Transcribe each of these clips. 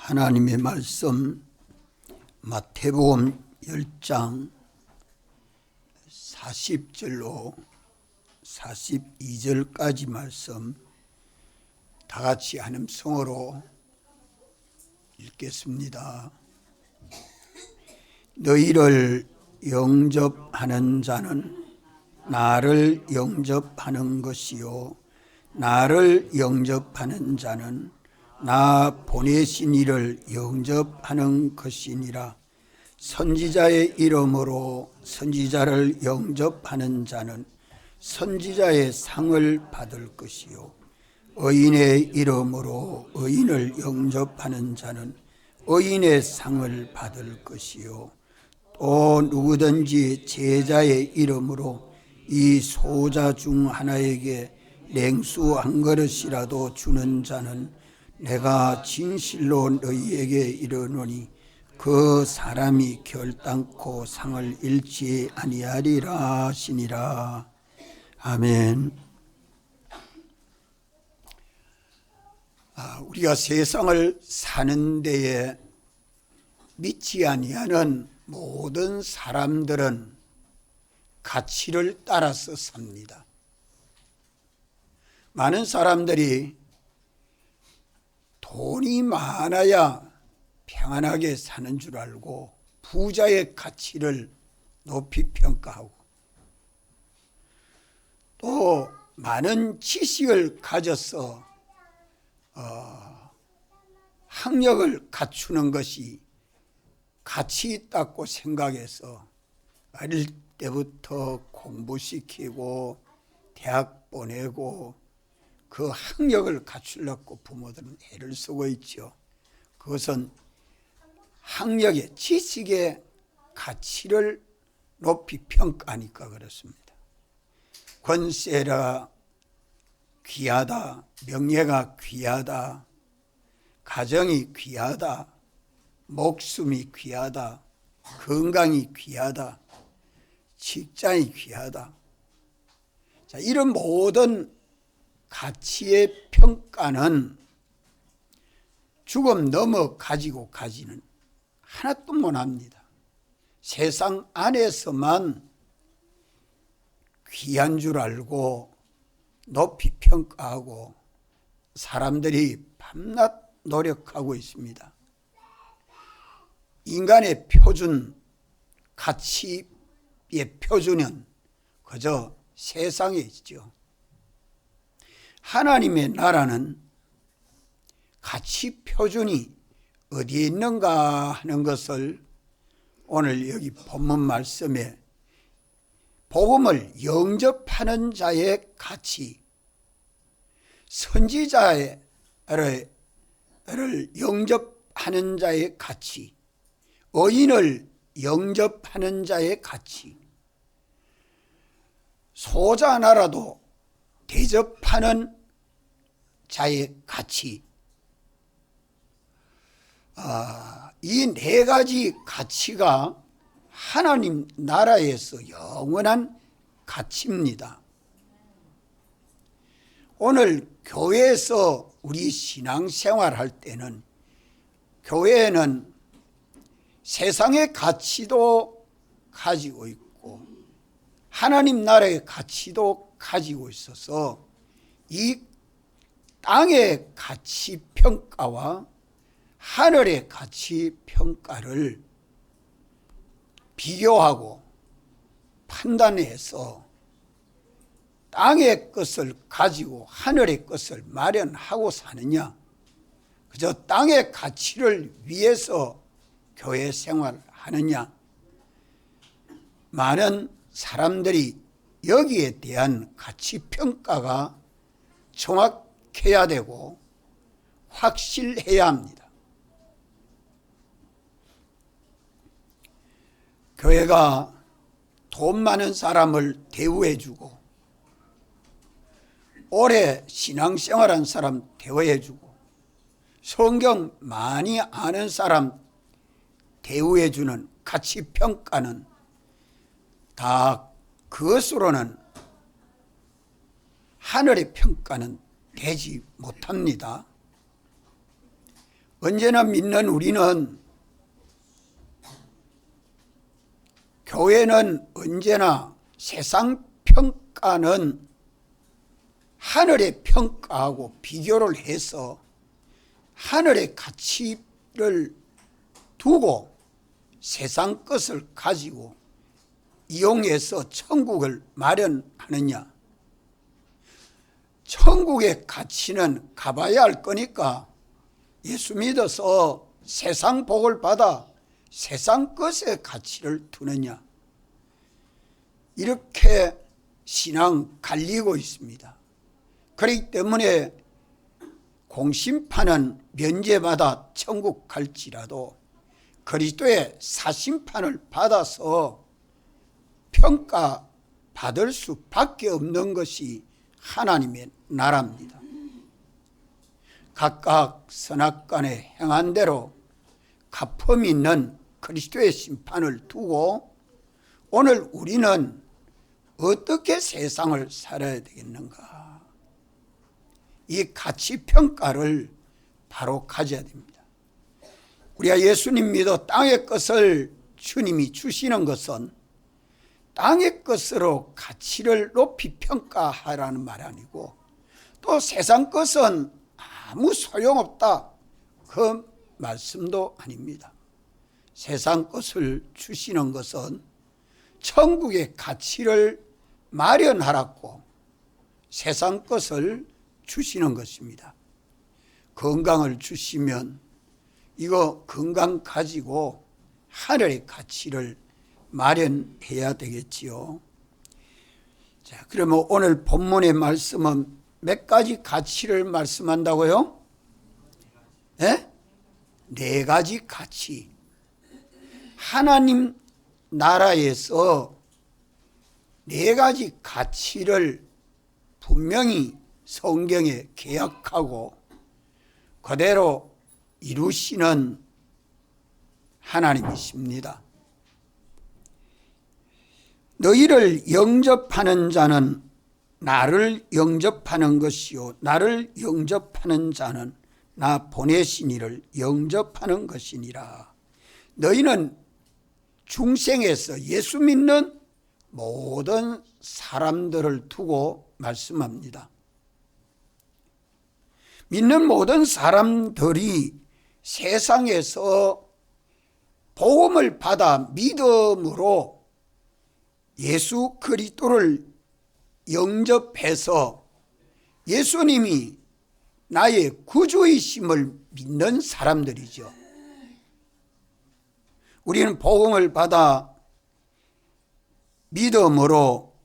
하나님의 말씀 마태복음 10장 40절로 42절까지 말씀 다 같이 한 음성으로 읽겠습니다. 너희를 영접하는 자는 나를 영접하는 것이요 나를 영접하는 자는 나 보내신 이를 영접하는 것이니라. 선지자의 이름으로 선지자를 영접하는 자는 선지자의 상을 받을 것이요 의인의 이름으로 의인을 영접하는 자는 의인의 상을 받을 것이요 또 누구든지 제자의 이름으로 이 소자 중 하나에게 냉수 한 그릇이라도 주는 자는 내가 진실로 너희에게 이르노니 그 사람이 결단코 상을 잃지 아니하리라 하시니라. 아멘. 우리가 세상을 사는 데에 믿지 아니하는 모든 사람들은 가치를 따라서 삽니다. 많은 사람들이 돈이 많아야 평안하게 사는 줄 알고 부자의 가치를 높이 평가하고 또 많은 지식을 가져서 학력을 갖추는 것이 가치 있다고 생각해서 어릴 때부터 공부시키고 대학 보내고 그 학력을 갖추려고 부모들은 애를 쓰고 있죠. 그것은 학력의 지식의 가치를 높이 평가하니까 그렇습니다. 권세가 귀하다, 명예가 귀하다, 가정이 귀하다, 목숨이 귀하다, 건강이 귀하다, 직장이 귀하다. 자, 이런 모든 가치의 평가는 죽음 넘어 가지고 가지는 하나도 못합니다. 세상 안에서만 귀한 줄 알고 높이 평가하고 사람들이 밤낮 노력하고 있습니다. 인간의 표준, 가치의 표준은 그저 세상에 있죠. 하나님의 나라는 가치 표준이 어디에 있는가 하는 것을 오늘 여기 본문 말씀에 복음을 영접하는 자의 가치, 선지자를 영접하는 자의 가치, 의인을 영접하는 자의 가치, 소자 하나라도 대접하는 자의 가치, 이 네 가지 가치가 하나님 나라에서 영원한 가치입니다. 오늘 교회에서 우리 신앙생활 할 때는 교회는 세상의 가치도 가지고 있고 하나님 나라의 가치도 가지고 있어서 이 땅의 가치 평가와 하늘의 가치 평가를 비교하고 판단해서 땅의 것을 가지고 하늘의 것을 마련하고 사느냐, 그저 땅의 가치를 위해서 교회 생활하느냐, 많은 사람들이 여기에 대한 가치 평가가 정확해야 되고 확실해야 합니다. 교회가 돈 많은 사람을 대우해주고 오래 신앙생활한 사람 대우해주고 성경 많이 아는 사람 대우해주는 가치평가는 다 그것으로는 하늘의 평가는 되지 못합니다. 언제나 믿는 우리는 교회는 언제나 세상 평가는 하늘의 평가하고 비교를 해서 하늘의 가치를 두고 세상 것을 가지고 이용해서 천국을 마련하느냐? 천국의 가치는 가봐야 할 거니까 예수 믿어서 세상 복을 받아 세상 것의 가치를 두느냐? 이렇게 신앙 갈리고 있습니다. 그렇기 때문에 공심판은 면제받아 천국 갈지라도 그리스도의 사심판을 받아서 평가받을 수밖에 없는 것이 하나님의 나라입니다. 각각 선악간에 행한 대로 갚음 있는 그리스도의 심판을 두고 오늘 우리는 어떻게 세상을 살아야 되겠는가? 이 가치평가를 바로 가져야 됩니다. 우리가 예수님 믿어 땅의 것을 주님이 주시는 것은 땅의 것으로 가치를 높이 평가하라는 말 아니고 또 세상 것은 아무 소용없다 그 말씀도 아닙니다. 세상 것을 주시는 것은 천국의 가치를 마련하라고 세상 것을 주시는 것입니다. 건강을 주시면 이거 건강 가지고 하늘의 가치를 마련해야 되겠지요. 자, 그러면 오늘 본문의 말씀은 몇 가지 가치를 말씀한다고요? 네? 4가지 가치. 하나님 나라에서 4가지 가치를 분명히 성경에 계약하고 그대로 이루시는 하나님이십니다. 너희를 영접하는 자는 나를 영접하는 것이요 나를 영접하는 자는 나 보내신 이를 영접하는 것이니라. 너희는 중생에서 예수 믿는 모든 사람들을 두고 말씀합니다. 믿는 모든 사람들이 세상에서 복음을 받아 믿음으로 예수 그리스도를 영접해서 예수님이 나의 구주이심을 믿는 사람들이죠. 우리는 복음을 받아 믿음으로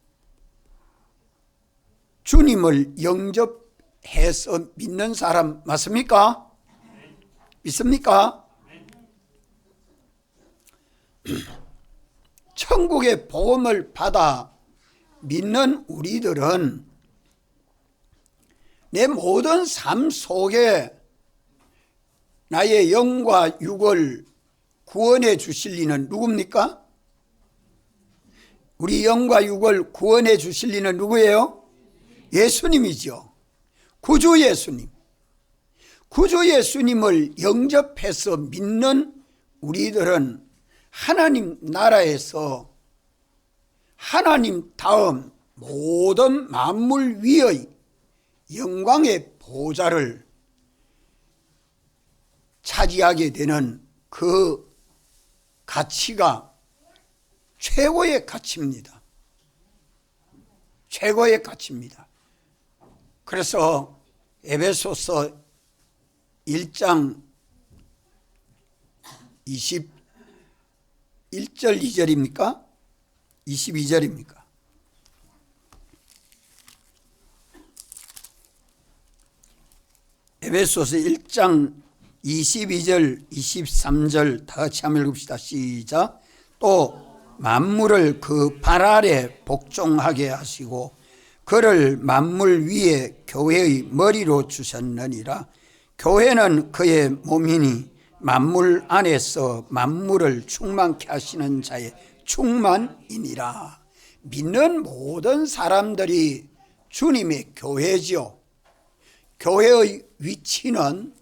주님을 영접해서 믿는 사람 맞습니까? 믿습니까? 천국의 복음을 받아 믿는 우리들은 내 모든 삶 속에 나의 영과 육을 구원해 주실 이는 누굽니까? 우리 영과 육을 구원해 주실 이는 누구예요? 예수님이죠. 구주 예수님. 구주 예수님을 영접해서 믿는 우리들은 하나님 나라에서 하나님 다음 모든 만물 위의 영광의 보좌를 차지하게 되는 그 가치가 최고의 가치입니다. 최고의 가치입니다. 그래서 에베소서 1장 21절 2절입니까? 22절입니까? 에베소서 1장 22절 23절 다 같이 한번 읽읍시다. 시작. 또 만물을 그 발 아래 복종하게 하시고 그를 만물 위에 교회의 머리로 주셨느니라. 교회는 그의 몸이니 만물 안에서 만물을 충만케 하시는 자의 충만이니라. 믿는 모든 사람들이 주님의 교회지요. 교회의 위치는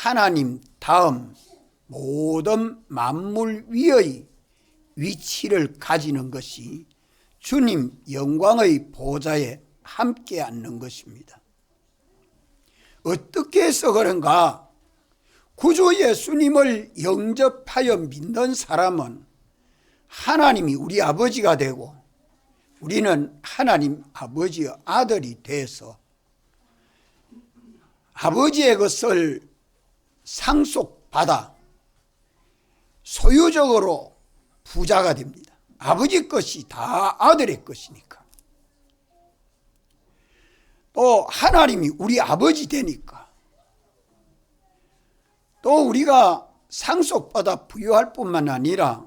하나님 다음 모든 만물 위의 위치를 가지는 것이 주님 영광의 보좌에 함께 앉는 것입니다. 어떻게 해서 그런가? 구주 예수님을 영접하여 믿는 사람은 하나님이 우리 아버지가 되고 우리는 하나님 아버지의 아들이 돼서 아버지의 것을 상속받아 소유적으로 부자가 됩니다. 아버지 것이 다 아들의 것이니까. 또 하나님이 우리 아버지 되니까 또 우리가 상속받아 부유할 뿐만 아니라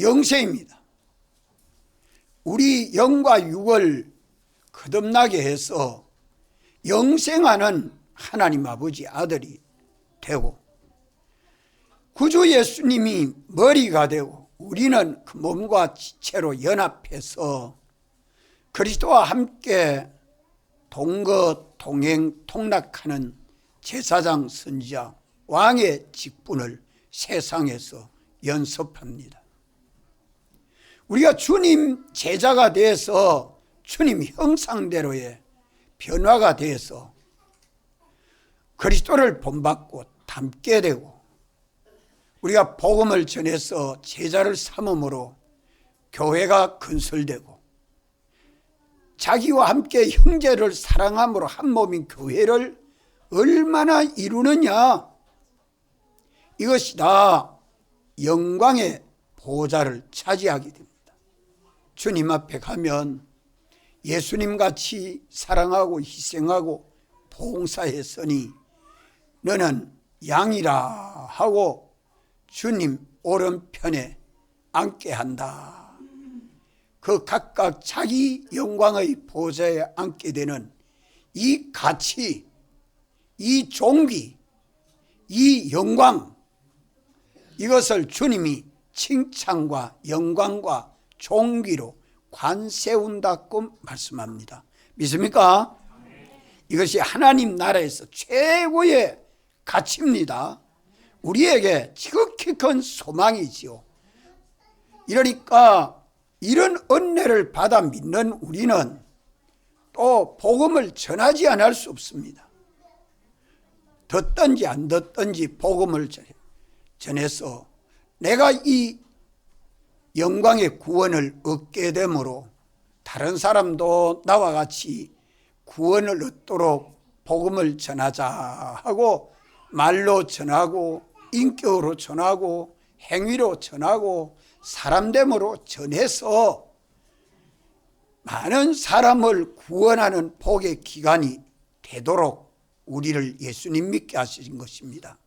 영생입니다. 우리 영과 육을 거듭나게 해서 영생하는 하나님 아버지 아들이 되고 구주 예수님이 머리가 되고 우리는 그 몸과 지체로 연합해서 그리스도와 함께 동거 동행 통락하는 제사장 선지자 왕의 직분을 세상에서 연습합니다. 우리가 주님 제자가 돼서 주님 형상대로의 변화가 돼서 그리스도를 본받고 닮게 되고 우리가 복음을 전해서 제자를 삼음으로 교회가 건설되고 자기와 함께 형제를 사랑함으로 한 몸인 교회를 얼마나 이루느냐, 이것이 다 영광의 보좌를 차지하게 됩니다. 주님 앞에 가면 예수님같이 사랑하고 희생하고 봉사했으니 너는 양이라 하고 주님 오른편에 앉게 한다. 그 각각 자기 영광의 보좌에 앉게 되는 이 가치, 이 존귀, 이 영광, 이것을 주님이 칭찬과 영광과 존귀로 관세운다고 말씀합니다. 믿습니까? 이것이 하나님 나라에서 최고의 가치입니다. 우리에게 지극히 큰 소망이지요. 이러니까 이런 은혜를 받아 믿는 우리는 또 복음을 전하지 않을 수 없습니다. 듣든지 안 듣든지 복음을 전해서 내가 이 영광의 구원을 얻게 되므로 다른 사람도 나와 같이 구원을 얻도록 복음을 전하자 하고 말로 전하고 인격으로 전하고 행위로 전하고 사람됨으로 전해서 많은 사람을 구원하는 복의 기간이 되도록 우리를 예수님 믿게 하신 것입니다.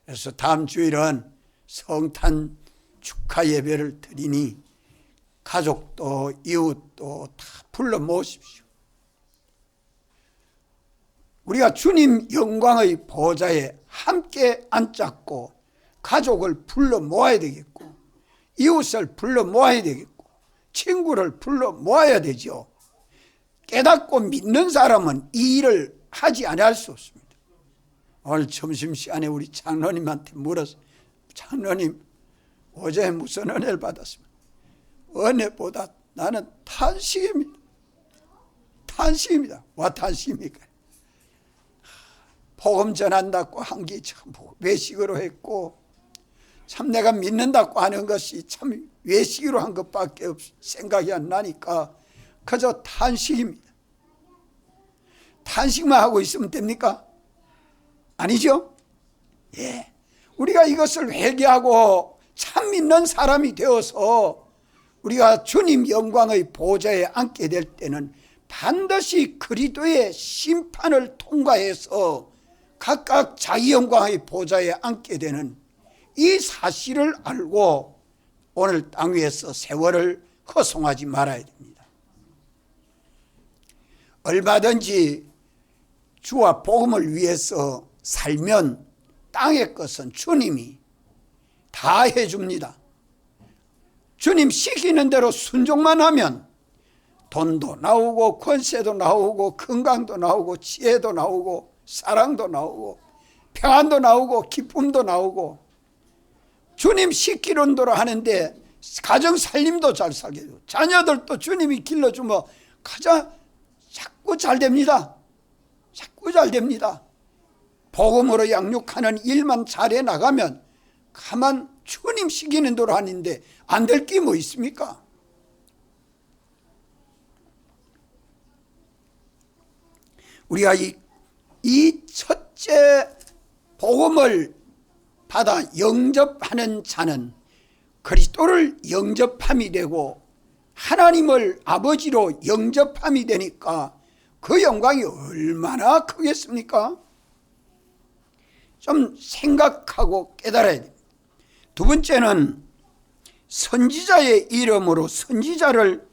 그래서 다음 주일은 성탄 축하 예배를 드리니 가족도 이웃도 다 불러 모으십시오. 우리가 주님 영광의 보좌에 함께 앉았고 가족을 불러 모아야 되겠고 이웃을 불러 모아야 되겠고 친구를 불러 모아야 되죠. 깨닫고 믿는 사람은 이 일을 하지 않을 수 없습니다. 오늘 점심시간에 우리 장로님한테 물었어요. 장로님, 어제 무슨 은혜를 받았습니까? 은혜보다 나는 탄식입니다. 탄식입니다. 와 탄식입니까? 복음 전한다고 한 게 참 외식으로 했고 참 내가 믿는다고 하는 것이 참 외식으로 한 것밖에 생각이 안 나니까 그저 탄식입니다. 탄식만 하고 있으면 됩니까? 아니죠? 예. 우리가 이것을 회개하고 참 믿는 사람이 되어서 우리가 주님 영광의 보좌에 앉게 될 때는 반드시 그리스도의 심판을 통과해서 각각 자기 영광의 보좌에 앉게 되는 이 사실을 알고 오늘 땅 위에서 세월을 허송하지 말아야 됩니다. 얼마든지 주와 복음을 위해서 살면 땅의 것은 주님이 다 해줍니다. 주님 시키는 대로 순종만 하면 돈도 나오고 권세도 나오고 건강도 나오고 지혜도 나오고 사랑도 나오고 평안도 나오고 기쁨도 나오고 주님 시키는 대로 하는데 가정 살림도 잘 살게 되고 자녀들도 주님이 길러주면 가장 자꾸 잘 됩니다. 자꾸 잘 됩니다. 복음으로 양육하는 일만 잘해 나가면 가만 주님 시키는 대로 하는데 안 될 게 뭐 있습니까? 우리가 이 첫째 복음을 받아 영접하는 자는 그리스도를 영접함이 되고 하나님을 아버지로 영접함이 되니까 그 영광이 얼마나 크겠습니까? 좀 생각하고 깨달아야 됩니다. 두 번째는 선지자의 이름으로 선지자를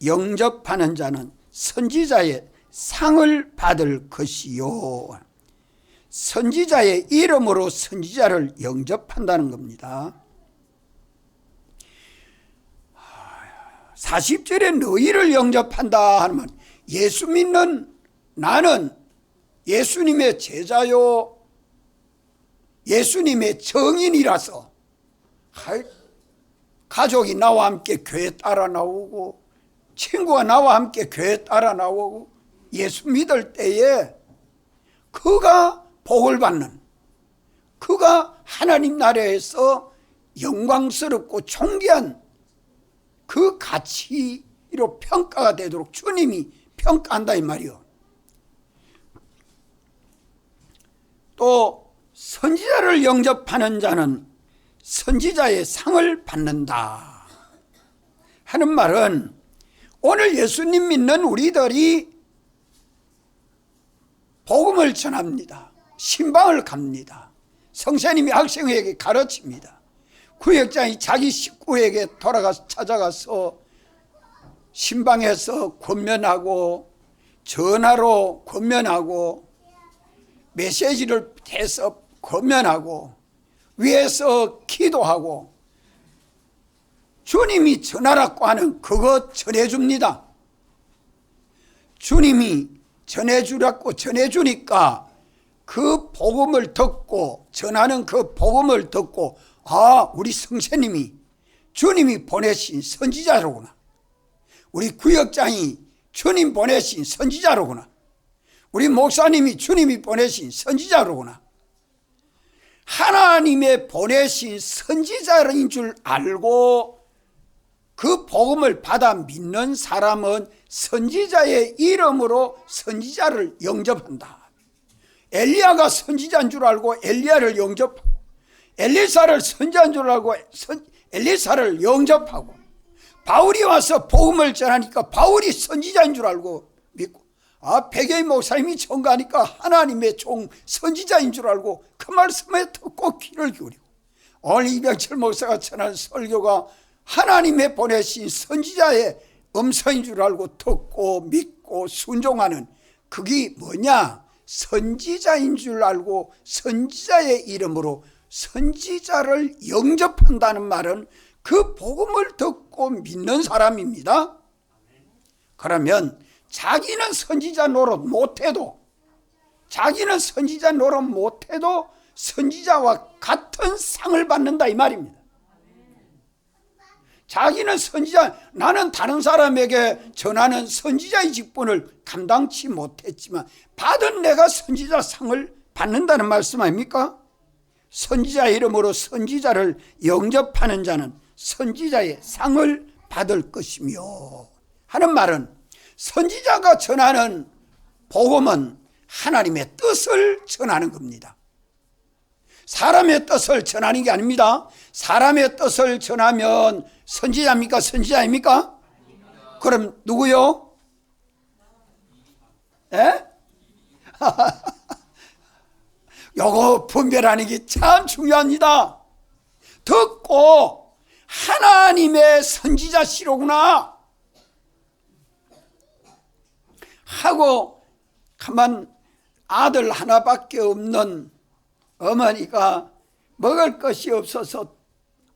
영접하는 자는 선지자의 상을 받을 것이요. 선지자의 이름으로 선지자를 영접한다는 겁니다. 40절에 너희를 영접한다 하면 예수 믿는 나는 예수님의 제자요 예수님의 정인이라서 가족이 나와 함께 교회 따라 나오고 친구가 나와 함께 교회 따라 나오고 예수 믿을 때에 그가 복을 받는, 그가 하나님 나라에서 영광스럽고 존귀한 그 가치로 평가가 되도록 주님이 평가한다 이 말이요. 또 선지자를 영접하는 자는 선지자의 상을 받는다 하는 말은 오늘 예수님 믿는 우리들이 복음을 전합니다. 신방을 갑니다. 성사님이 학생에게 가르칩니다. 구역장이 자기 식구에게 돌아가서 찾아가서 신방에서 권면하고 전화로 권면하고 메시지를 해서 권면하고 위에서 기도하고 주님이 전하라고 하는 그것 전해줍니다. 주님이 전해주라고 전해주니까 그 복음을 듣고 전하는 그 복음을 듣고 아 우리 성세님이 주님이 보내신 선지자로구나. 우리 구역장이 주님 보내신 선지자로구나. 우리 목사님이 주님이 보내신 선지자로구나. 하나님의 보내신 선지자인 줄 알고 그 복음을 받아 믿는 사람은 선지자의 이름으로 선지자를 영접한다. 엘리야가 선지자인 줄 알고 엘리야를 영접하고 엘리사를 선지자인 줄 알고 엘리사를 영접하고 바울이 와서 복음을 전하니까 바울이 선지자인 줄 알고 믿고 백여인 목사님이 전가하니까 하나님의 종 선지자인 줄 알고 그 말씀에 듣고 귀를 기울이고 오늘 이병철 목사가 전하는 설교가 하나님의 보내신 선지자의 음성인 줄 알고 듣고 믿고 순종하는 그게 뭐냐? 선지자인 줄 알고 선지자의 이름으로 선지자를 영접한다는 말은 그 복음을 듣고 믿는 사람입니다. 그러면 자기는 선지자 노릇 못해도 자기는 선지자 노릇 못해도 선지자와 같은 상을 받는다 이 말입니다. 자기는 선지자, 나는 다른 사람에게 전하는 선지자의 직분을 감당치 못했지만 받은 내가 선지자 상을 받는다는 말씀 아닙니까? 선지자 이름으로 선지자를 영접하는 자는 선지자의 상을 받을 것이며 하는 말은 선지자가 전하는 복음은 하나님의 뜻을 전하는 겁니다. 사람의 뜻을 전하는 게 아닙니다. 사람의 뜻을 전하면 선지자입니까? 선지자입니까? 그럼 누구요? 예? 요거 분별하는 게 참 중요합니다. 듣고 하나님의 선지자시로구나 하고 가만 아들 하나밖에 없는 어머니가 먹을 것이 없어서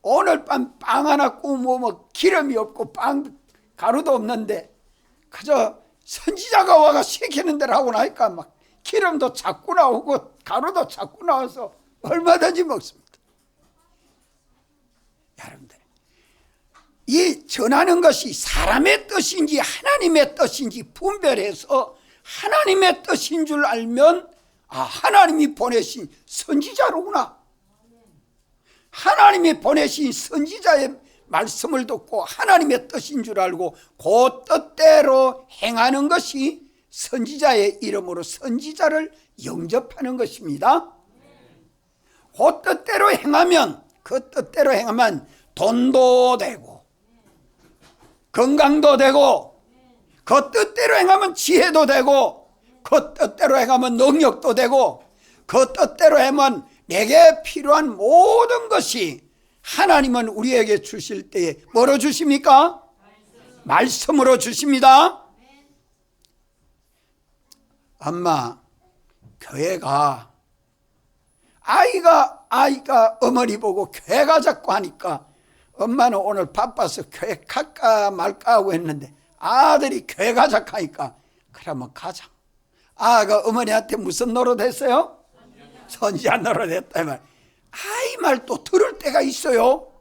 오늘 밤 빵 하나 구워 먹으면 기름이 없고 빵 가루도 없는데 그저 선지자가 와가 시키는 대로 하고 나니까 막 기름도 자꾸 나오고 가루도 자꾸 나와서 얼마든지 먹습니다. 여러분들, 이 전하는 것이 사람의 뜻인지 하나님의 뜻인지 분별해서 하나님의 뜻인 줄 알면 하나님이 보내신 선지자로구나. 하나님이 보내신 선지자의 말씀을 듣고 하나님의 뜻인 줄 알고 그 뜻대로 행하는 것이 선지자의 이름으로 선지자를 영접하는 것입니다. 그 뜻대로 행하면, 그 뜻대로 행하면 돈도 되고 건강도 되고, 그 뜻대로 행하면 지혜도 되고, 그 뜻대로 행하면 능력도 되고, 그 뜻대로 하면 내게 필요한 모든 것이 하나님은 우리에게 주실 때에 뭐로 주십니까? 말씀으로 주십니다. 엄마, 교회가 아이가 어머니 보고 교회 가자고 하니까 엄마는 오늘 바빠서 교회 갈까 말까 하고 했는데 아들이 교회 가자고 하니까 그러면 가자. 아가 어머니한테 무슨 노릇 했어요? 선지자 노릇 했다 말. 아이 말 또 들을 때가 있어요.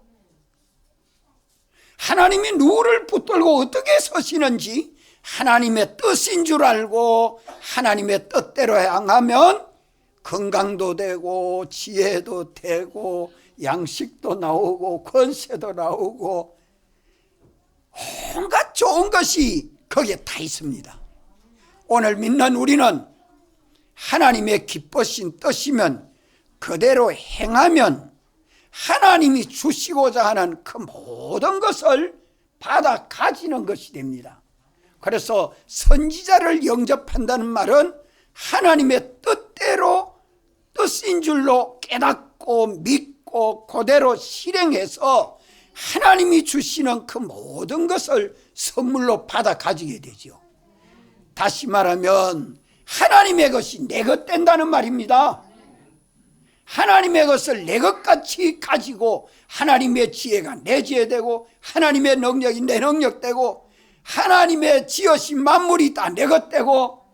하나님이 누구를 붙들고 어떻게 서시는지 하나님의 뜻인 줄 알고 하나님의 뜻대로 향하면 건강도 되고 지혜도 되고 양식도 나오고 권세도 나오고 온갖 좋은 것이 거기에 다 있습니다. 오늘 믿는 우리는 하나님의 기쁘신 뜻이면 그대로 행하면 하나님이 주시고자 하는 그 모든 것을 받아 가지는 것이 됩니다. 그래서 선지자를 영접한다는 말은 하나님의 뜻대로 뜻인 줄로 깨닫고 믿고 그대로 실행해서 하나님이 주시는 그 모든 것을 선물로 받아 가지게 되죠. 다시 말하면 하나님의 것이 내 것 된다는 말입니다. 하나님의 것을 내 것같이 가지고 하나님의 지혜가 내 지혜 되고 하나님의 능력이 내 능력 되고 하나님의 지으신 만물이 다 내 것 되고,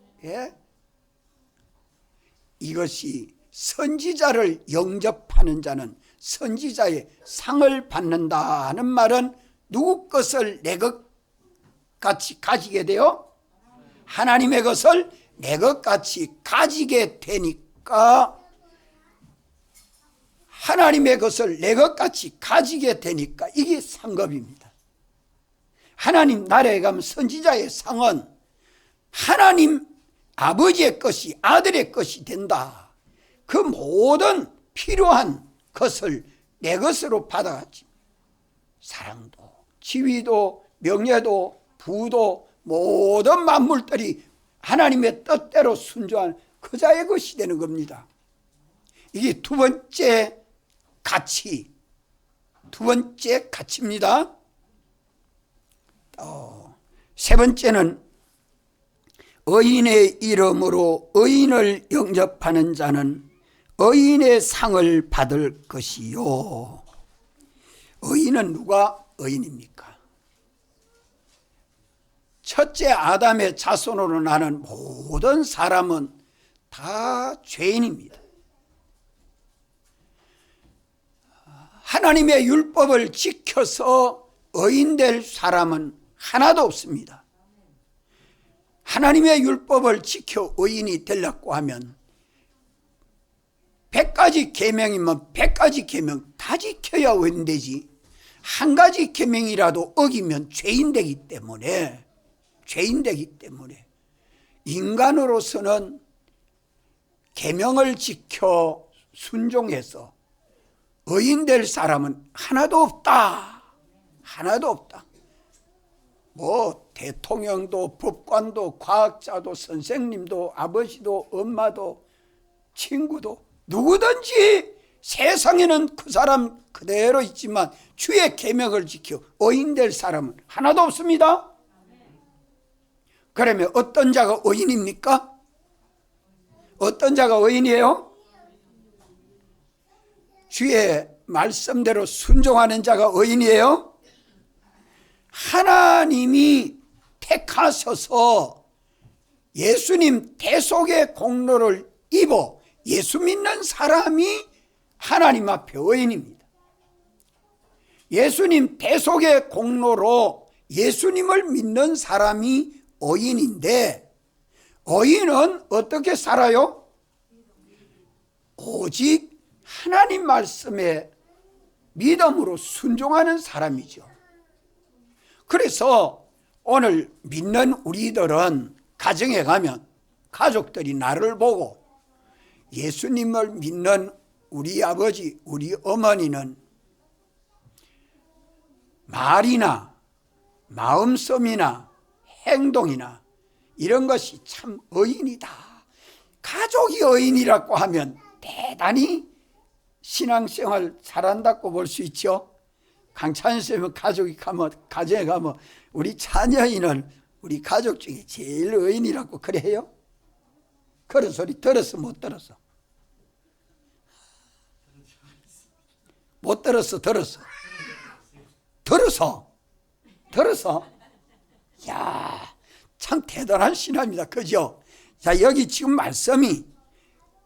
이것이 선지자를 영접하는 자는 선지자의 상을 받는다는 말은 누구 것을 내 것같이 가지게 돼요? 하나님의 것을 내 것같이 가지게 되니까, 하나님의 것을 내 것같이 가지게 되니까 이게 상급입니다. 하나님 나라에 가면 선지자의 상은 하나님 아버지의 것이 아들의 것이 된다. 그 모든 필요한 것을 내 것으로 받아가지. 사랑도 지위도 명예도 부도 모든 만물들이 하나님의 뜻대로 순종하는 그 자의 것이 되는 겁니다. 이게 두 번째 가치, 두 번째 가치입니다. 세 번째는 의인의 이름으로 의인을 영접하는 자는 의인의 상을 받을 것이요. 의인은 누가 의인입니까? 첫째 아담의 자손으로 나는 모든 사람은 다 죄인입니다. 하나님의 율법을 지켜서 의인될 사람은 하나도 없습니다. 하나님의 율법을 지켜 의인이 되려고 하면 100가지 계명이면 100가지 계명 다 지켜야 의인되지, 한 가지 계명이라도 어기면 죄인되기 때문에 인간으로서는 계명을 지켜 순종해서 의인될 사람은 하나도 없다. 하나도 없다. 뭐 대통령도 법관도 과학자도 선생님도 아버지도 엄마도 친구도 누구든지 세상에는 그 사람 그대로 있지만 주의 계명을 지켜 의인될 사람은 하나도 없습니다. 그러면 어떤 자가 의인입니까? 어떤 자가 의인이에요? 주의 말씀대로 순종하는 자가 의인이에요? 하나님이 택하셔서 예수님 대속의 공로를 입어 예수 믿는 사람이 하나님 앞에 의인입니다. 예수님 대속의 공로로 예수님을 믿는 사람이 의인인데, 의인은 어떻게 살아요? 오직 하나님 말씀에 믿음으로 순종하는 사람이죠. 그래서 오늘 믿는 우리들은 가정에 가면 가족들이 나를 보고 예수님을 믿는 우리 아버지, 우리 어머니는 말이나 마음씀이나 행동이나 이런 것이 참 의인이다. 가족이 의인이라고 하면 대단히 신앙생활 잘한다고 볼 수 있죠. 강찬 쌤은 가정에 가면 우리 자녀인은 우리 가족 중에 제일 의인이라고 그래요? 그런 소리 들었어, 못 들었어? 못 들었어, 들었어? 들었어? 야, 참 대단한 신앙입니다. 그죠? 자, 여기 지금 말씀이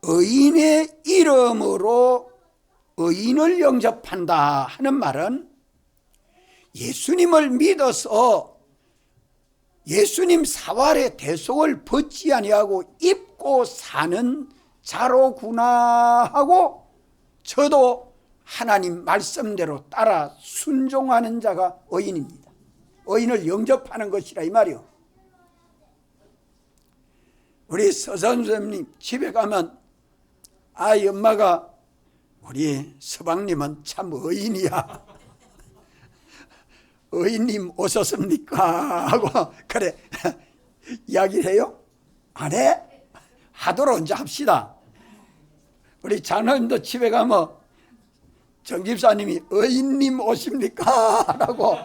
의인의 이름으로 의인을 영접한다 하는 말은 예수님을 믿어서 예수님 사활의 대속을 벗지 아니하고 입고 사는 자로구나 하고, 저도 하나님 말씀대로 따라 순종하는 자가 의인입니다. 의인을 영접하는 것이라 이 말이요. 우리 서선생님 집에 가면 엄마가 우리 서방님은 참 의인이야. 의인님 오셨습니까? 하고 그래 이야기를 해요? 안 해? 하도록 이제 합시다. 우리 장로님도 집에 가면 정집사님이 의인님 오십니까? 라고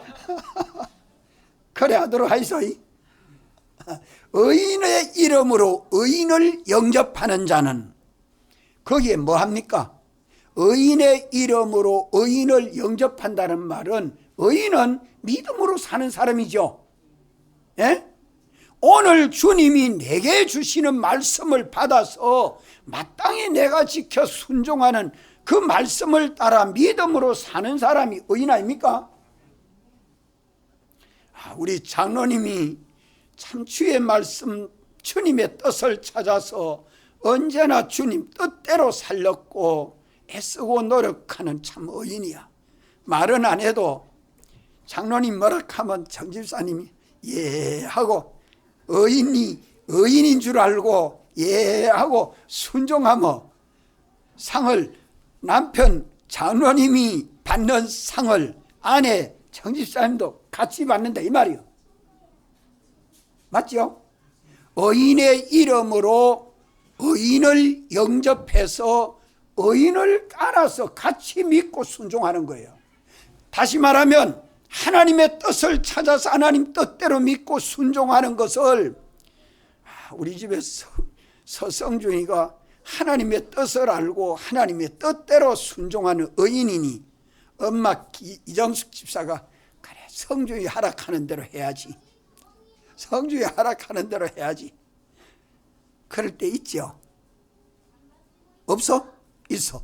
그래 하도록 하이소이. 의인의 이름으로 의인을 영접하는 자는 거기에 뭐 합니까? 의인의 이름으로 의인을 영접한다는 말은 의인은 믿음으로 사는 사람이죠. 예? 오늘 주님이 내게 주시는 말씀을 받아서 마땅히 내가 지켜 순종하는 그 말씀을 따라 믿음으로 사는 사람이 의인 아닙니까? 우리 장로님이 참 주의 말씀, 주님의 뜻을 찾아서 언제나 주님 뜻대로 살렸고 애쓰고 노력하는 참 의인이야. 말은 안 해도 장로님 뭐라 하면 정집사님이 예 하고 의인인 줄 알고 예 하고 순종하며 상을, 남편 장로님이 받는 상을 아내 정집사님도 같이 받는다 이 말이요. 맞죠? 의인의 이름으로 의인을 영접해서 의인을 따라서 같이 믿고 순종하는 거예요. 다시 말하면 하나님의 뜻을 찾아서 하나님 뜻대로 믿고 순종하는 것을, 우리 집에 서성준이가 하나님의 뜻을 알고 하나님의 뜻대로 순종하는 의인이니 엄마 이정숙 집사가 그래 성준이 하락하는 대로 해야지, 성준이 하락하는 대로 해야지, 그럴 때 있죠? 없어? 있어.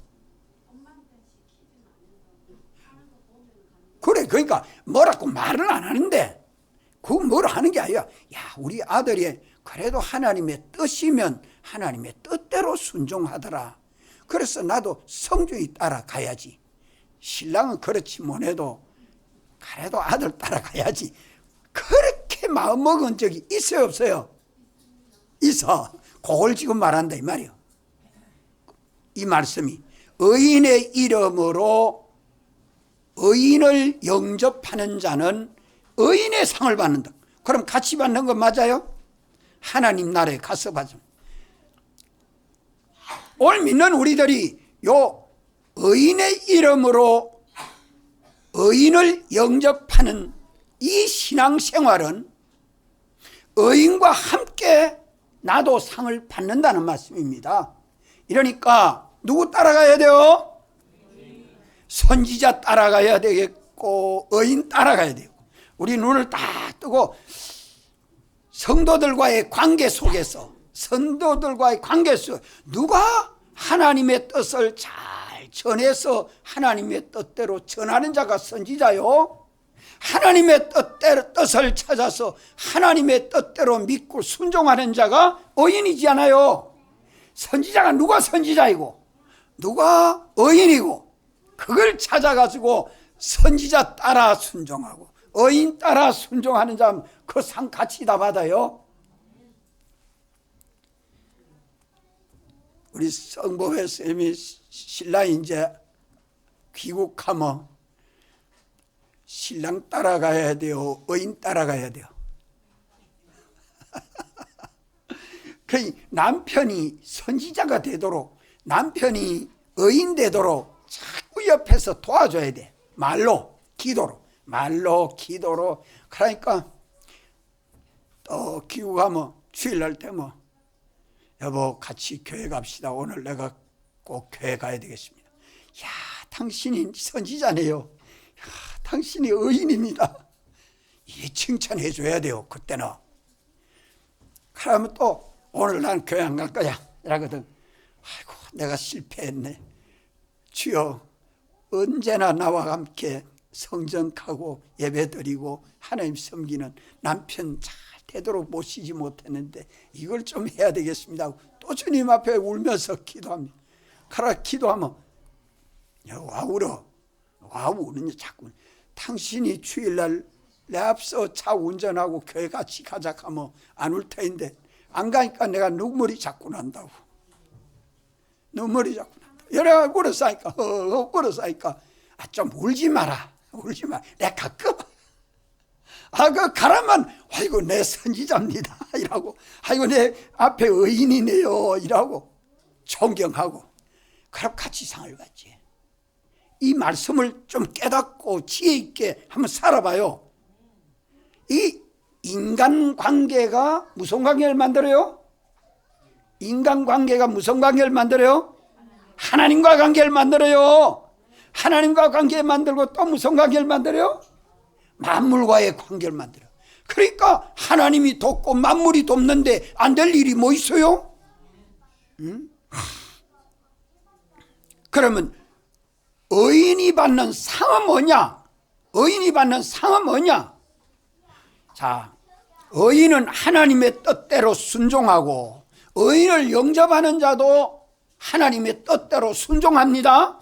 그래, 그러니까 뭐라고 말은 안 하는데 그거 뭐라 하는 게 아니야. 야, 우리 아들이 그래도 하나님의 뜻이면 하나님의 뜻대로 순종하더라. 그래서 나도 성준이 따라가야지. 신랑은 그렇지 못해도 그래도 아들 따라가야지. 그렇게 마음먹은 적이 있어요, 없어요? 있어. 그걸 지금 말한다 이 말이요. 이 말씀이 의인의 이름으로 의인을 영접하는 자는 의인의 상을 받는다. 그럼 같이 받는 거 맞아요? 하나님 나라에 가서 받죠. 오늘 믿는 우리들이 요 의인의 이름으로 의인을 영접하는 이 신앙생활은 의인과 함께 나도 상을 받는다는 말씀입니다. 이러니까 누구 따라가야 돼요? 선지자 따라가야 되겠고 의인 따라가야 되고, 우리 눈을 딱 뜨고 성도들과의 관계 속에서 누가 하나님의 뜻을 잘 전해서 하나님의 뜻대로 전하는 자가 선지자요? 하나님의 뜻을 찾아서 하나님의 뜻대로 믿고 순종하는 자가 의인이지 않아요. 선지자가 누가 선지자이고 누가 의인이고 그걸 찾아가지고 선지자 따라 순종하고 의인 따라 순종하는 자는 그 상 같이 다 받아요. 우리 성보회 쌤이 신랑 이제 귀국하면 신랑 따라가야 돼요? 의인 따라가야 돼요? 그 남편이 선지자가 되도록 남편이 의인 되도록 자꾸 옆에서 도와줘야 돼. 말로 기도로 그러니까 또 귀국하면 주일날 되면 여보 같이 교회 갑시다. 오늘 내가 꼭 교회 가야 되겠습니다. 야 당신이 선지자네요. 야 당신이 의인입니다. 이 칭찬해 줘야 돼요. 그때는. 그러면 또 오늘 난 교회 안 갈 거야 이러거든. 아이고 내가 실패했네. 주여 언제나 나와 함께 성전 가고 예배드리고 하나님 섬기는 남편 잘 되도록 모시지 못했는데 이걸 좀 해야 되겠습니다. 또 주님 앞에 울면서 기도합니다. 그러나 기도하면 와 울어. 와 우는 자꾸 당신이 주일날 내 앞서 차 운전하고 교회 같이 가자 하면 안 울 터인데 안 가니까 내가 눈물이 자꾸 난다고. 눈물이 자꾸 난다. 여러 울었으니까 울었으니까 좀 울지 마라. 내가 가끔 그 가라만 아이고 내 선지자입니다 이라고 아이고 내 앞에 의인이네요 이라고 존경하고 그럼 같이 상을 받지. 이 말씀을 좀 깨닫고 지혜 있게 한번 살아봐요. 이 인간관계가 무슨 관계를 만들어요? 인간관계가 무슨 관계를 만들어요? 하나님과 관계를 만들어요. 하나님과 관계 만들고 또 무슨 관계를 만들어요? 만물과의 관계를 만들어요. 그러니까 하나님이 돕고 만물이 돕는데 안 될 일이 뭐 있어요? 그러면 의인이 받는 상은 뭐냐? 의인이 받는 상은 뭐냐? 자, 의인은 하나님의 뜻대로 순종하고 의인을 영접하는 자도 하나님의 뜻대로 순종합니다.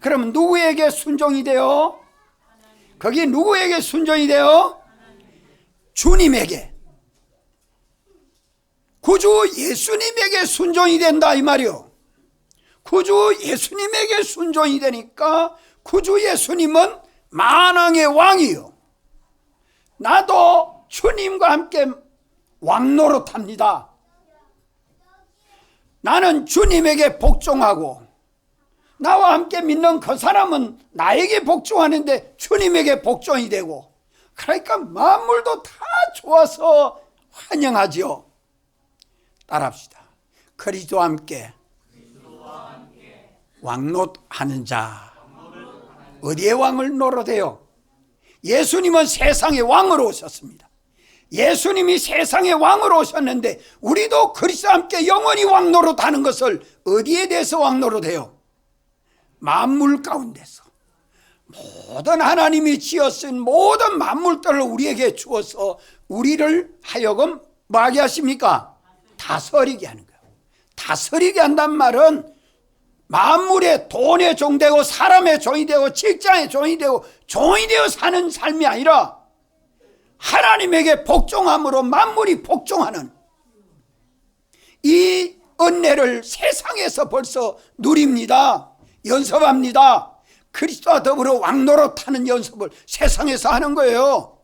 그러면 누구에게 순종이 돼요? 거기 누구에게 순종이 돼요? 주님에게, 구주 예수님에게 순종이 된다 이 말이요. 구주 예수님에게 순종이 되니까 구주 예수님은 만왕의 왕이요. 나도 주님과 함께 왕노릇합니다. 나는 주님에게 복종하고 나와 함께 믿는 그 사람은 나에게 복종하는데 주님에게 복종이 되고, 그러니까 만물도 다 좋아서 환영하지요. 따라합시다. 그리스도와 함께 왕노릇하는 자. 어디에 왕을 노릇해요? 예수님은 세상의 왕으로 오셨습니다. 예수님이 세상의 왕으로 오셨는데 우리도 그리스도와 함께 영원히 왕노릇하는 것을 어디에 대해서 왕노릇해요? 만물 가운데서 모든 하나님이 지었은 모든 만물들을 우리에게 주어서 우리를 하여금 뭐하게 하십니까? 다스리게 하는 거예요. 다스리게 한단 말은 만물의 돈의 종되고 사람의 종이 되고 직장의 종이 되고 종이 되어 사는 삶이 아니라 하나님에게 복종함으로 만물이 복종하는 이 은혜를 세상에서 벌써 누립니다. 연습합니다. 그리스도와 더불어 왕노릇하는 연습을 세상에서 하는 거예요.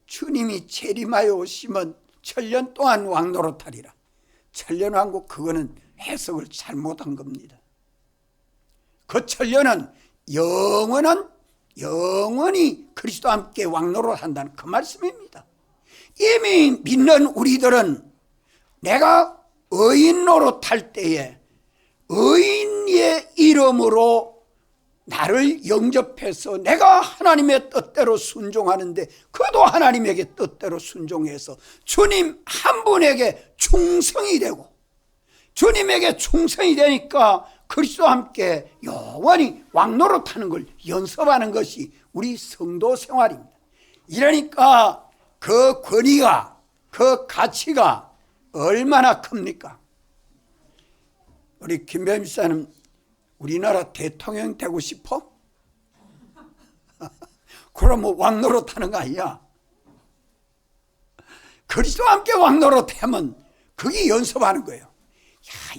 주님이 재림하여 오시면 천년 동안 왕노릇하리라. 천년왕국, 그거는 해석을 잘못한 겁니다. 그 천년은 영원히 그리스도와 함께 왕노릇한다는 그 말씀입니다. 이미 믿는 우리들은 내가 의인 노릇할 때에 의인의 이름으로 나를 영접해서 내가 하나님의 뜻대로 순종하는데 그도 하나님에게 뜻대로 순종해서 주님 한 분에게 충성이 되고, 주님에게 충성이 되니까 그리스도와 함께 영원히 왕노릇하는 걸 연습하는 것이 우리 성도 생활입니다. 이러니까 그 권위가, 그 가치가 얼마나 큽니까? 우리 김배임 목사님 우리나라 대통령 되고 싶어? 그러면 왕노릇하는 거 아니야? 그리스도와 함께 왕노릇하면 그게 연습하는 거예요.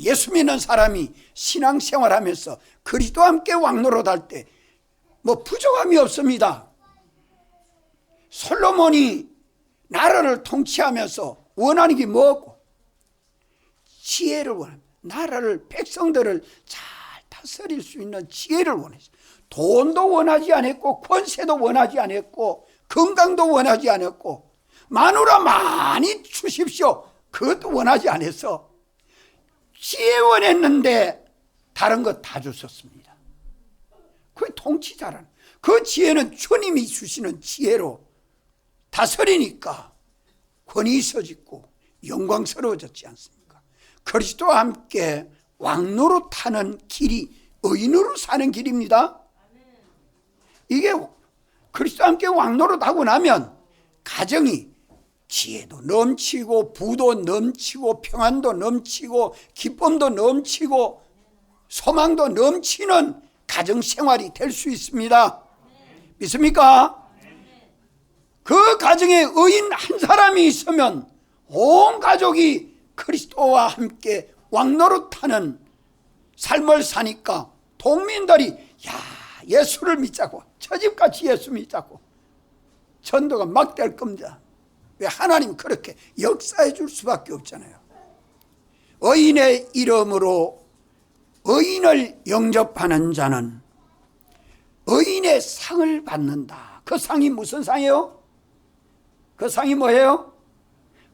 예수 믿는 사람이 신앙생활하면서 그리스도와 함께 왕노릇할 때 뭐 부족함이 없습니다. 솔로몬이 나라를 통치하면서 원하는 게 뭐고? 지혜를 원합니다. 나라를, 백성들을 잘 다스릴 수 있는 지혜를 원했어요. 돈도 원하지 않았고, 권세도 원하지 않았고, 건강도 원하지 않았고, 마누라 많이 주십시오, 그것도 원하지 않았어. 지혜 원했는데 다른 거 다 주셨습니다. 그게 통치자라는, 그 지혜는 주님이 주시는 지혜로 다스리니까 권위 있어지고 영광스러워졌지 않습니까? 그리스도와 함께 왕노릇하는 길이 의인으로 사는 길입니다. 이게 그리스도와 함께 왕노릇하고 나면 가정이 지혜도 넘치고 부도 넘치고 평안도 넘치고 기쁨도 넘치고 소망도 넘치는 가정생활이 될 수 있습니다. 믿습니까? 그 가정에 의인 한 사람이 있으면 온 가족이 그리스도와 함께 왕노릇하는 삶을 사니까 동민들이 예수를 믿자고, 저 집같이 예수 믿자고 전도가 막 될 겁니다. 왜? 하나님 그렇게 역사해 줄 수밖에 없잖아요. 의인의 이름으로 의인을 영접하는 자는 의인의 상을 받는다. 그 상이 무슨 상이에요? 그 상이 뭐예요?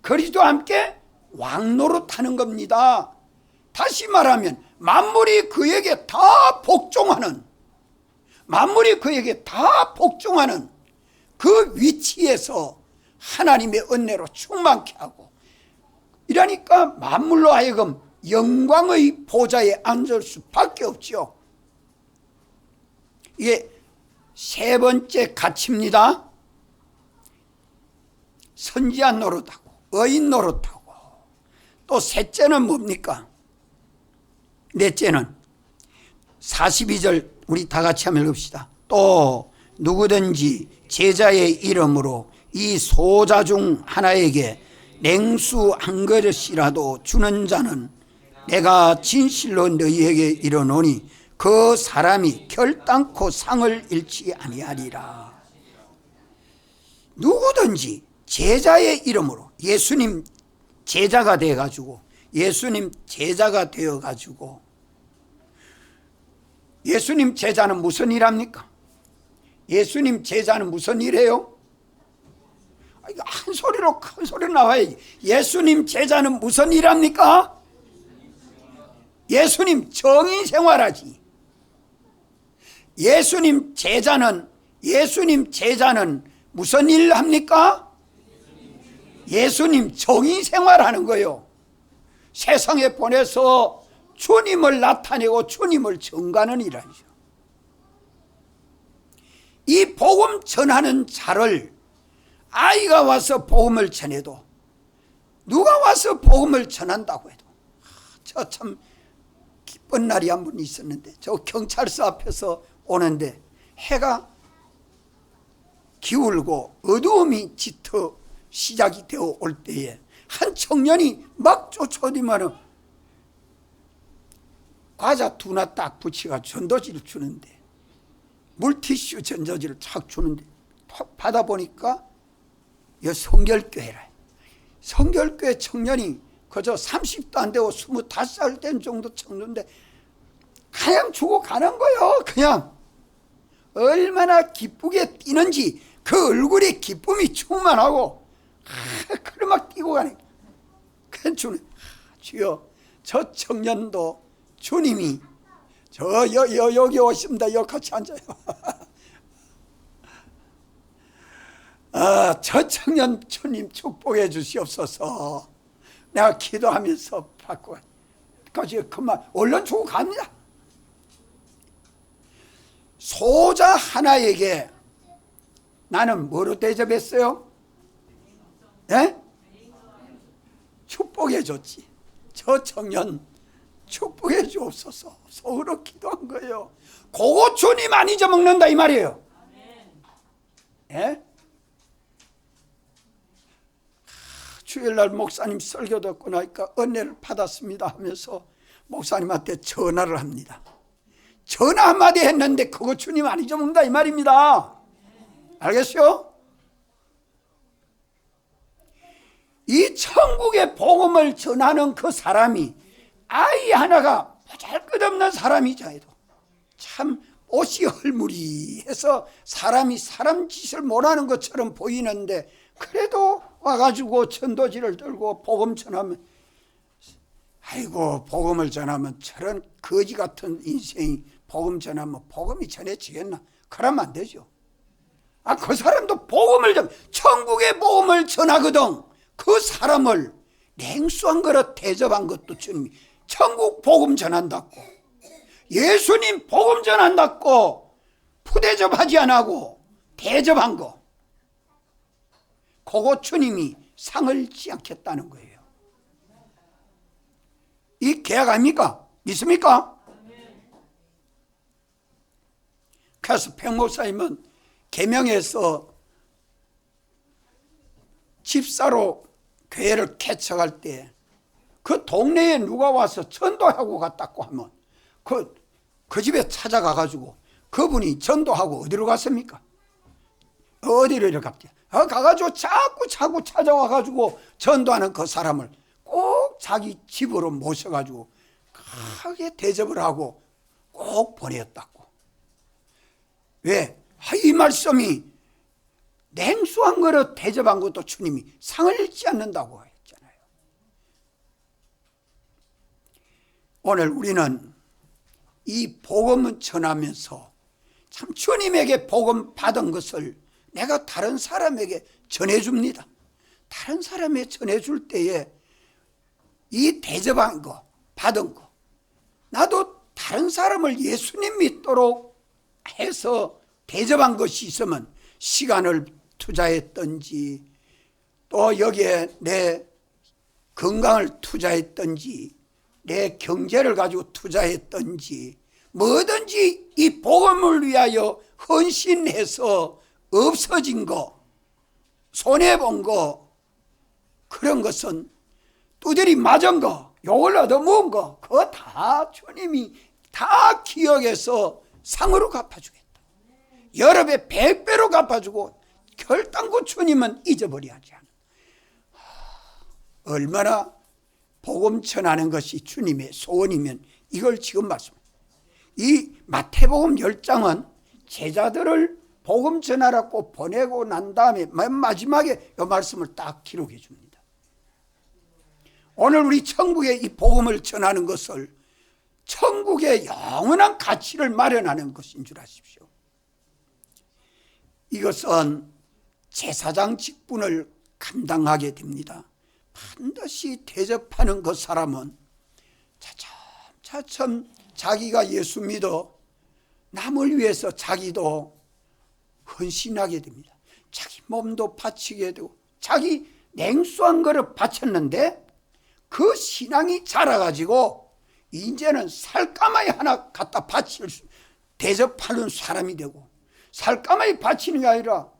그리스도와 함께 왕노릇하는 겁니다. 다시 말하면 만물이 그에게 다 복종하는, 만물이 그에게 다 복종하는 그 위치에서 하나님의 은혜로 충만케 하고, 이러니까 만물로 하여금 영광의 보좌에 앉을 수밖에 없죠. 이게 세 번째 가치입니다. 선지한 노릇하고 의인 노릇하고, 또 셋째는 뭡니까? 넷째는 42절 우리 다 같이 한번 읽읍시다. 또 누구든지 제자의 이름으로 이 소자 중 하나에게 냉수 한 그릇이라도 주는 자는 내가 진실로 너희에게 이르노니 그 사람이 결단코 상을 잃지 아니하리라. 누구든지 제자의 이름으로, 예수님 제자가 되어가지고, 예수님 제자가 되어가지고, 예수님 제자는 무슨 일 합니까? 예수님 제자는 무슨 일해요? 이거 한 소리로 큰 소리로 나와야지. 예수님 제자는 무슨 일 합니까? 예수님 정의 생활하지. 예수님 제자는 무슨 일 합니까? 예수님 정의 생활하는 거예요. 세상에 보내서 주님을 나타내고 주님을 전가하는 일이죠. 이 복음 전하는 자를, 아이가 와서 복음을 전해도, 누가 와서 복음을 전한다고 해도, 저 참 기쁜 날이 한 번 있었는데, 저 경찰서 앞에서 오는데 해가 기울고 어두움이 짙어 시작이 되어 올 때에 한 청년이 막 쫓아오더니만은 과자 두나 딱 붙이가 전도지를 주는데, 물티슈 전도지를 착 주는데 톡 받아보니까 이 성결교회라. 성결교회 청년이 그저 30도 안 되고 25살 된 정도 청년인데 그냥 주고 가는 거예요. 그냥 얼마나 기쁘게 뛰는지 그 얼굴에 기쁨이 충만하고 그래 막 뛰고 가네. 그냥 주는, 주여 저 청년도 주님이 여기 오십니다. 여기 같이 앉아요. 저 청년 주님 축복해 주시옵소서. 내가 기도하면서 받고 그만 얼른 주고 갑니다. 소자 하나에게 나는 뭐로 대접했어요? 예? 축복해 줬지. 저 청년 축복해 주옵소서. 서로 기도한 거예요. 그거 주님 안 잊어먹는다 이 말이에요. 예? 주일날 목사님 설교 듣고 나니까 은혜를 받았습니다 하면서 목사님한테 전화를 합니다. 전화 한마디 했는데 그거 주님 안 잊어먹는다 이 말입니다. 알겠어요? 이 천국의 복음을 전하는 그 사람이 아이 하나가 보잘것없는 사람이자 해도 참 옷이 헐무리해서 사람이 사람 짓을 못하는 것처럼 보이는데 그래도 와가지고 전도지를 들고 복음 전하면 아이고 복음을 전하면 저런 거지 같은 인생이 복음 전하면 복음이 전해지겠나? 그러면 안 되죠. 그 사람도 복음을 천국의 복음을 전하거든. 그 사람을 냉수한 그릇 대접한 것도 주님이 천국 복음 전한다고 예수님 복음 전한다고 푸대접하지 않고 대접한 거 그거 주님이 상을 지 않겠다는 거예요. 이 계약 아닙니까? 믿습니까? 그래서 평목사님은 계명에서 집사로 교회를 개척할 때 그 동네에 누가 와서 전도하고 갔다고 하면 그 집에 찾아가가지고 그분이 전도하고 어디로 갔습니까? 어디로 갔지? 가가지고 자꾸 찾아와가지고 전도하는 그 사람을 꼭 자기 집으로 모셔가지고 크게 대접을 하고 꼭 보냈다고. 왜? 이 말씀이 냉수한 거로 대접한 것도 주님이 상을 잃지 않는다고 했잖아요. 오늘 우리는 이 복음을 전하면서 참 주님에게 복음 받은 것을 내가 다른 사람에게 전해줍니다. 다른 사람에게 전해줄 때에 이 대접한 거, 받은 거 나도 다른 사람을 예수님 믿도록 해서 대접한 것이 있으면 시간을 투자했든지 또 여기에 내 건강을 투자했든지 내 경제를 가지고 투자했든지 뭐든지 이 복음을 위하여 헌신해서 없어진 거 손해본 거 그런 것은 두드리 맞은 거 욕을 얻어먹은 거 그거 다 주님이 다 기억해서 상으로 갚아주겠다. 여러 배 100배로 갚아주고 결단코 주님은 잊어버려 하지 않아. 얼마나 복음 전하는 것이 주님의 소원이면 이걸 지금 말씀합니다. 이 마태복음 10장은 제자들을 복음 전하라고 보내고 난 다음에 맨 마지막에 이 말씀을 딱 기록해 줍니다. 오늘 우리 천국에 이 복음을 전하는 것을 천국의 영원한 가치를 마련하는 것인 줄 아십시오. 이것은 제사장 직분을 감당하게 됩니다. 반드시 대접하는 그 사람은 차츰 자기가 예수 믿어 남을 위해서 자기도 헌신하게 됩니다. 자기 몸도 바치게 되고 자기 냉수한 거를 바쳤는데 그 신앙이 자라가지고 이제는 살까마이 하나 갖다 바칠 대접하는 사람이 되고 살까마이 바치는 게 아니라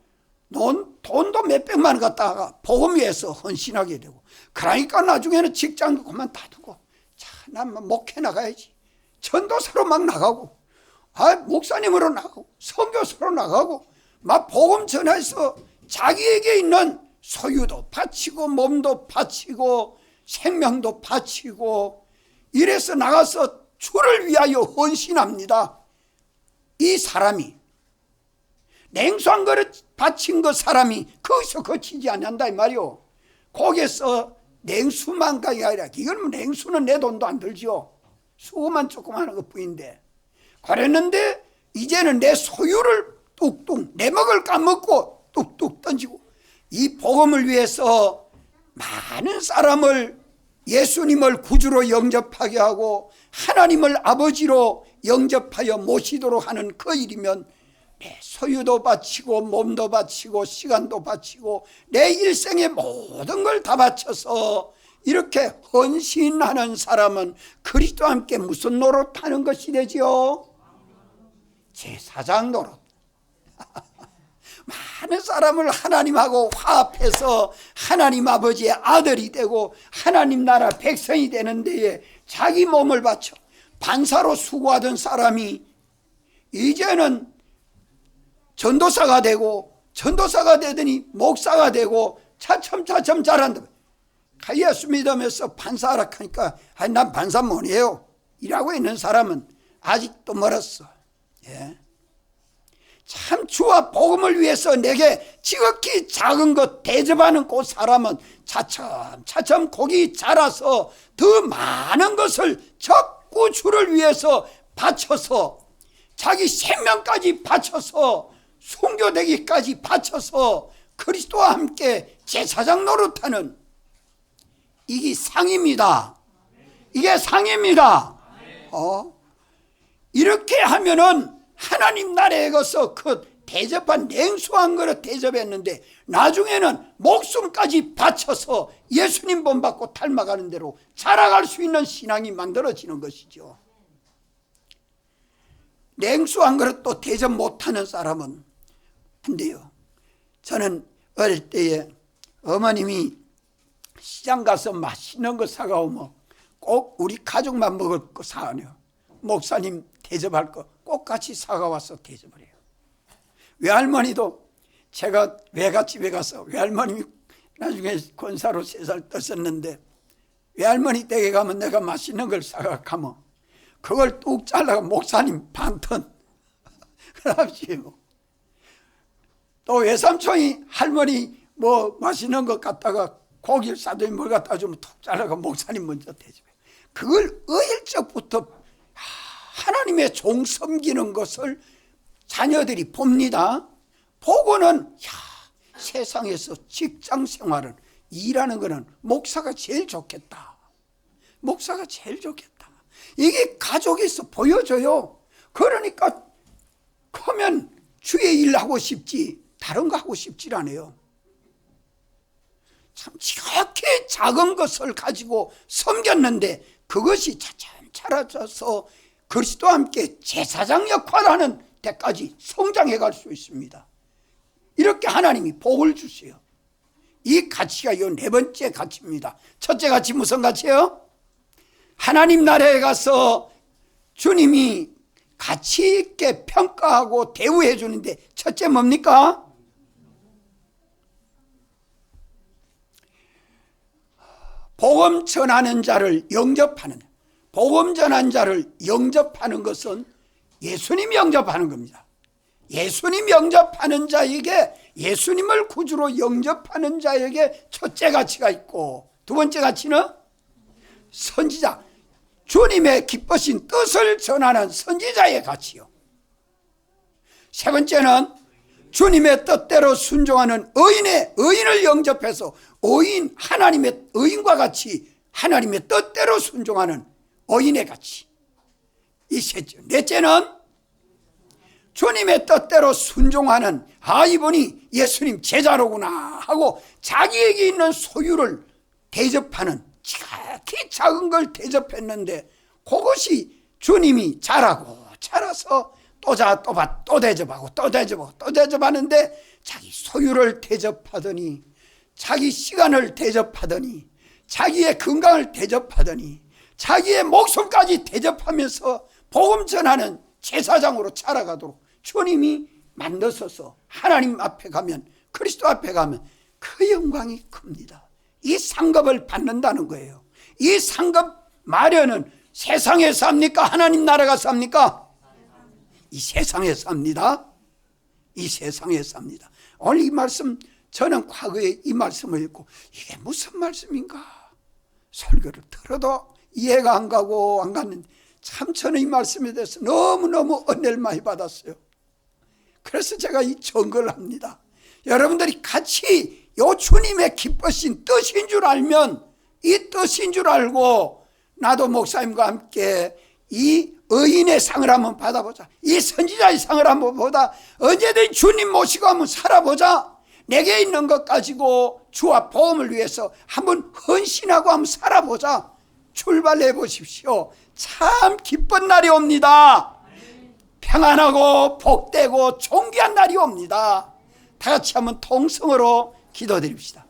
돈도 몇백만 원 갖다가 복음 위해서 헌신하게 되고 그러니까 나중에는 직장도 그만 놔두고 난 목회 나가야지 전도사로 막 나가고 목사님으로 나가고 선교사로 나가고 막 복음 전해서 자기에게 있는 소유도 바치고 몸도 바치고 생명도 바치고 이래서 나가서 주를 위하여 헌신합니다. 이 사람이 냉수한 그릇 바친 그 사람이 거기서 거치지 않는다 이 말이요. 거기에서 냉수만 가게 아니라 이건 냉수는 내 돈도 안 들죠. 수고만 조금 하는 것 뿐인데 그랬는데 이제는 내 소유를 뚝뚝 내 먹을 까먹고 뚝뚝 던지고 이 복음을 위해서 많은 사람을 예수님을 구주로 영접하게 하고 하나님을 아버지로 영접하여 모시도록 하는 그 일이면 내 소유도 바치고 몸도 바치고 시간도 바치고 내 일생의 모든 걸 다 바쳐서 이렇게 헌신하는 사람은 그리스도와 함께 무슨 노릇하는 것이 되지요? 제사장 노릇. 많은 사람을 하나님하고 화합해서 하나님 아버지의 아들이 되고 하나님 나라 백성이 되는 데에 자기 몸을 바쳐 반사로 수고하던 사람이 이제는 전도사가 되고 전도사가 되더니 목사가 되고 차츰차츰 자란다. 예수 믿으면서 판사하라 하니까 난 판사 못해요 이라고 있는 사람은 아직도 멀었어. 예. 참 주와 복음을 위해서 내게 지극히 작은 것 대접하는 그 사람은 차츰차츰 곡이 자라서 더 많은 것을 적고 주를 위해서 바쳐서 자기 생명까지 바쳐서 순교되기까지 바쳐서 그리스도와 함께 제사장 노릇하는 이게 상입니다. 이게 상입니다. 이렇게 하면은 하나님 나라에 가서 그 대접한 냉수한 거를 대접했는데 나중에는 목숨까지 바쳐서 예수님 본받고 닮아가는 대로 자라갈 수 있는 신앙이 만들어지는 것이죠. 냉수한 거를 또 대접 못하는 사람은 안 돼요. 저는 어릴 때에 어머님이 시장 가서 맛있는 거 사가오면 꼭 우리 가족만 먹을 거 사가네요. 목사님 대접할 거 꼭 같이 사가와서 대접을 해요. 외할머니도 제가 외갓집에 가서 외할머님이 나중에 권사로 3살 떴었는데 외할머니 댁에 가면 내가 맛있는 걸 사가면 그걸 뚝 잘라가 목사님 반턴 그럽시고 또 외삼촌이 할머니 뭐 맛있는 것 갖다가 고기를 싸더니 뭘 갖다 주면 툭 잘라가 목사님 먼저 대접해. 그걸 어릴 적부터 하나님의 종 섬기는 것을 자녀들이 봅니다. 보고는 세상에서 직장 생활은 일하는 거는 목사가 제일 좋겠다. 목사가 제일 좋겠다. 이게 가족에서 보여져요. 그러니까 크면 주의 일 하고 싶지 다른 거 하고 싶지 않아요. 참 지극히 작은 것을 가지고 섬겼는데 그것이 차츰 자라져서 그리스도와 함께 제사장 역할을 하는 데까지 성장해 갈 수 있습니다. 이렇게 하나님이 복을 주세요. 이 가치가 이 4번째 가치입니다. 첫째 가치 무슨 가치예요? 하나님 나라에 가서 주님이 가치 있게 평가하고 대우해 주는데 첫째 뭡니까? 복음 전하는 자를 영접하는, 복음 전하는 자를 영접하는 것은 예수님 영접하는 겁니다. 예수님 영접하는 자에게, 예수님을 구주로 영접하는 자에게 첫째 가치가 있고, 두 번째 가치는 선지자, 주님의 기쁘신 뜻을 전하는 선지자의 가치요. 세 번째는 주님의 뜻대로 순종하는 의인을 영접해서 하나님의 의인과 같이 하나님의 뜻대로 순종하는 의인의 가치. 이 셋째. 넷째는 주님의 뜻대로 순종하는 이분이 예수님 제자로구나 하고 자기에게 있는 소유를 대접하는, 지극히 작은 걸 대접했는데 그것이 주님이 자라서 또 대접하는데 자기 소유를 대접하더니, 자기 시간을 대접하더니, 자기의 건강을 대접하더니, 자기의 목숨까지 대접하면서 복음 전하는 제사장으로 자라가도록 주님이 만드셔서 하나님 앞에 가면, 그리스도 앞에 가면 그 영광이 큽니다. 이 상급을 받는다는 거예요. 이 상급 마련은 세상에서 합니까? 하나님 나라가 삽니까? 이 세상에서 삽니다. 이 세상에서 삽니다. 오늘 이 말씀, 저는 과거에 이 말씀을 읽고 이게 무슨 말씀인가 설교를 들어도 이해가 안 가고 안 갔는데 참 저는 이 말씀에 대해서 너무너무 은혜를 많이 받았어요. 그래서 제가 이 증거를 합니다. 여러분들이 같이 요 주님의 기쁘신 뜻인 줄 알면, 이 뜻인 줄 알고 나도 목사님과 함께 이 의인의 상을 한번 받아보자, 이 선지자의 상을 한번 보다, 언제든 주님 모시고 한번 살아보자. 내게 있는 것 가지고 주와 복음을 위해서 한번 헌신하고 한번 살아보자. 출발해 보십시오. 참 기쁜 날이 옵니다. 평안하고 복되고 존귀한 날이 옵니다. 다 같이 한번 통성으로 기도드립시다.